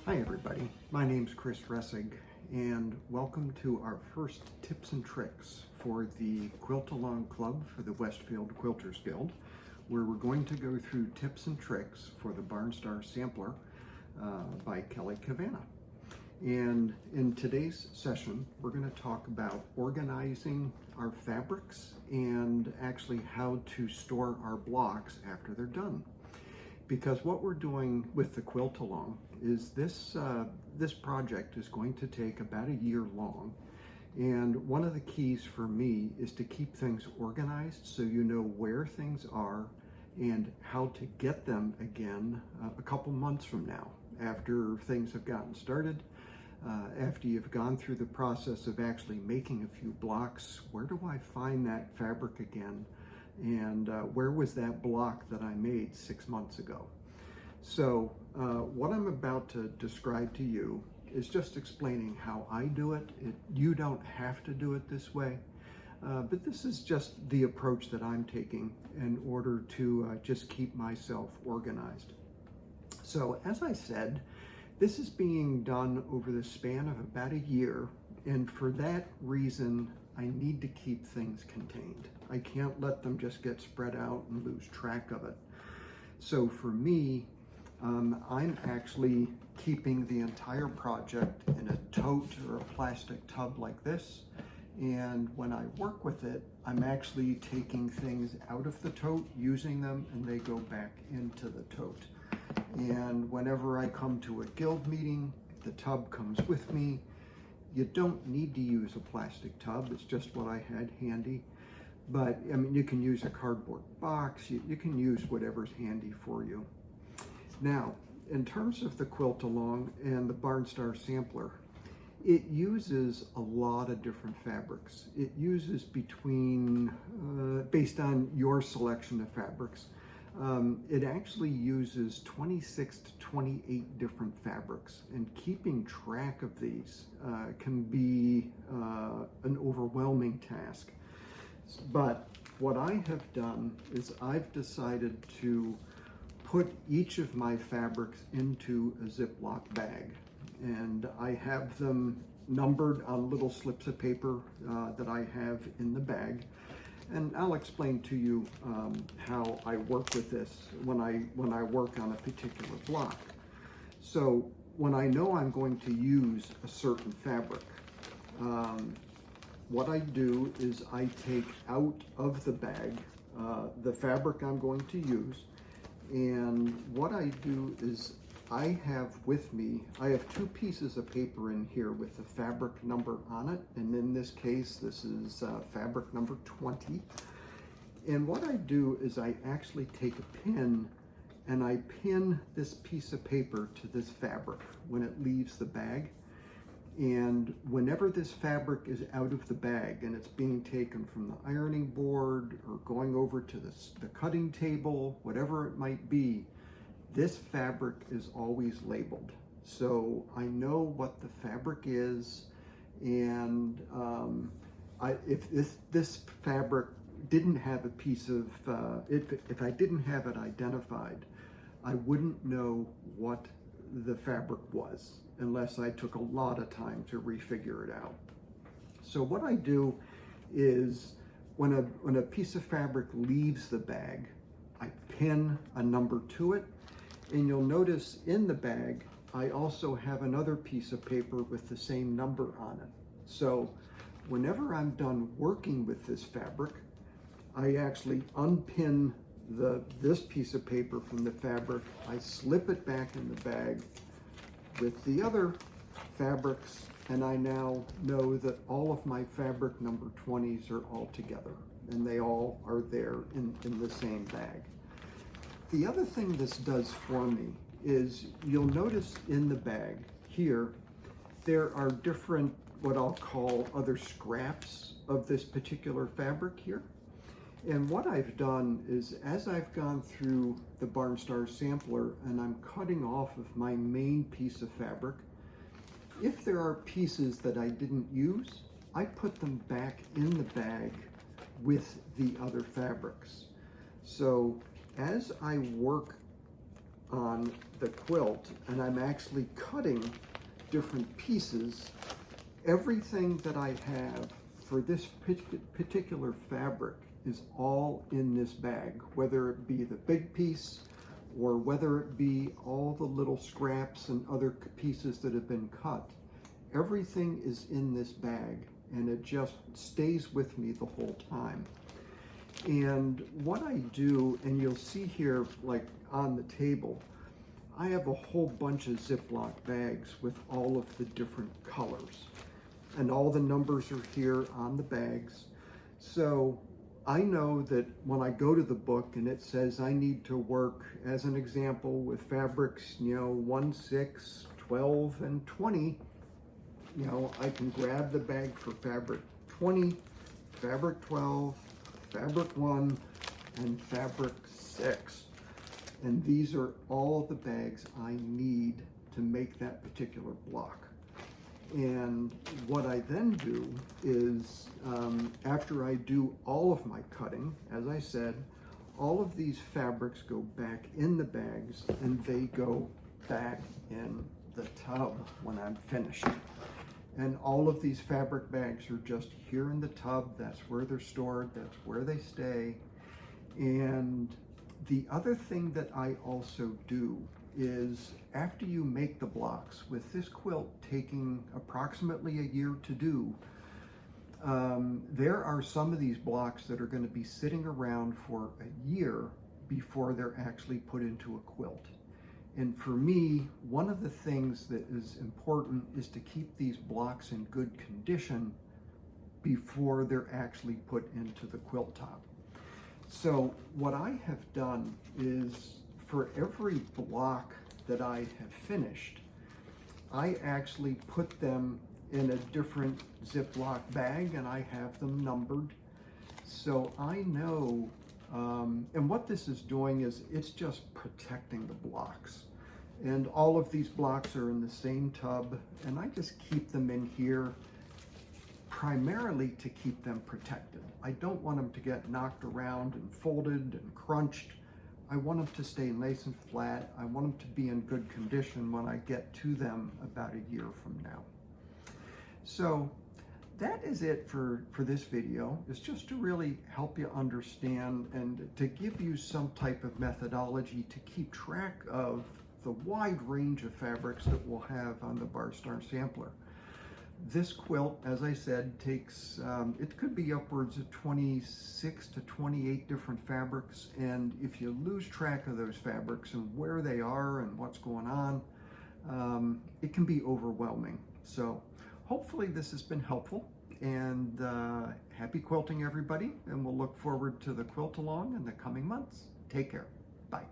Hi everybody, my name's Chris Ressig and welcome to our first tips and tricks for the Quilt Along Club for the Westfield Quilters Guild, where we're going to go through tips and tricks for the Barnstar Sampler by Kelly Cavanagh. And in today's session, we're going to talk about organizing our fabrics and actually how to store our blocks after they're done. Because what we're doing with the Quilt Along is this project is going to take about a year long. And one of the keys for me is to keep things organized so you know where things are and how to get them again a couple months from now, after things have gotten started, after you've gone through the process of actually making a few blocks. Where do I find that fabric again? And where was that block that I made 6 months ago? So what I'm about to describe to you is just explaining how I do it. You don't have to do it this way, but this is just the approach that I'm taking in order to just keep myself organized. So as I said, this is being done over the span of about a year, and for that reason, I need to keep things contained. I can't let them just get spread out and lose track of it. So for me, I'm actually keeping the entire project in a tote or a plastic tub like this. And when I work with it, I'm actually taking things out of the tote, using them, and they go back into the tote. And whenever I come to a guild meeting, the tub comes with me. You don't need to use a plastic tub, it's just what I had handy. But I mean, you can use a cardboard box, you can use whatever's handy for you. Now, in terms of the Quilt Along and the Barnstar Sampler, it uses a lot of different fabrics. It uses between, based on your selection of fabrics, it actually uses 26 to 28 different fabrics, and keeping track of these can be an overwhelming task. But what I have done is I've decided to put each of my fabrics into a Ziploc bag, and I have them numbered on little slips of paper that I have in the bag. And I'll explain to you how I work with this when I work on a particular block. So when I know I'm going to use a certain fabric, what I do is I take out of the bag the fabric I'm going to use, and what I do is I have with me, I have 2 pieces of paper in here with the fabric number on it, and in this case, this is fabric number 20. And what I do is I actually take a pin and I pin this piece of paper to this fabric when it leaves the bag. And whenever this fabric is out of the bag and it's being taken from the ironing board or going over to the cutting table, whatever it might be, this fabric is always labeled. So I know what the fabric is, and if this fabric didn't have a piece of, if I didn't have it identified, I wouldn't know what the fabric was unless I took a lot of time to refigure it out. So what I do is when a piece of fabric leaves the bag, I pin a number to it. And you'll notice in the bag, I also have another piece of paper with the same number on it. So whenever I'm done working with this fabric, I actually unpin this piece of paper from the fabric. I slip it back in the bag with the other fabrics, and I now know that all of my fabric number 20s are all together, and they all are there in the same bag. The other thing this does for me is you'll notice in the bag here, there are different, what I'll call other scraps of this particular fabric here. And what I've done is, as I've gone through the Barnstar Sampler and I'm cutting off of my main piece of fabric, if there are pieces that I didn't use, I put them back in the bag with the other fabrics. So as I work on the quilt, and I'm actually cutting different pieces. Everything that I have for this particular fabric is all in this bag, whether it be the big piece or whether it be all the little scraps and other pieces that have been cut. Everything is in this bag, and it just stays with me the whole time. And what I do, and you'll see here, like on the table, I have a whole bunch of Ziploc bags with all of the different colors. And all the numbers are here on the bags. So I know that when I go to the book and it says I need to work, as an example, with fabrics, 1, 6, 12, and 20, I can grab the bag for fabric 20, fabric 12, fabric 1, and fabric 6. And these are all the bags I need to make that particular block. And what I then do is, after I do all of my cutting, as I said, all of these fabrics go back in the bags and they go back in the tub when I'm finished. And all of these fabric bags are just here in the tub. That's where they're stored. That's where they stay. And the other thing that I also do is, after you make the blocks, with this quilt taking approximately a year to do, there are some of these blocks that are going to be sitting around for a year before they're actually put into a quilt. And for me, one of the things that is important is to keep these blocks in good condition before they're actually put into the quilt top. So what I have done is, for every block that I have finished, I actually put them in a different Ziploc bag and I have them numbered. So I know, and what this is doing is it's just protecting the blocks. And all of these blocks are in the same tub, and I just keep them in here primarily to keep them protected. I don't want them to get knocked around and folded and crunched. I want them to stay nice and flat. I want them to be in good condition when I get to them about a year from now. So that is it for this video. It's just to really help you understand and to give you some type of methodology to keep track of the wide range of fabrics that we'll have on the Bar Star Sampler. This quilt, as I said, takes, it could be upwards of 26 to 28 different fabrics, and if you lose track of those fabrics and where they are and what's going on, it can be overwhelming. So hopefully this has been helpful, and happy quilting, everybody, and we'll look forward to the quilt along in the coming months. Take care. Bye.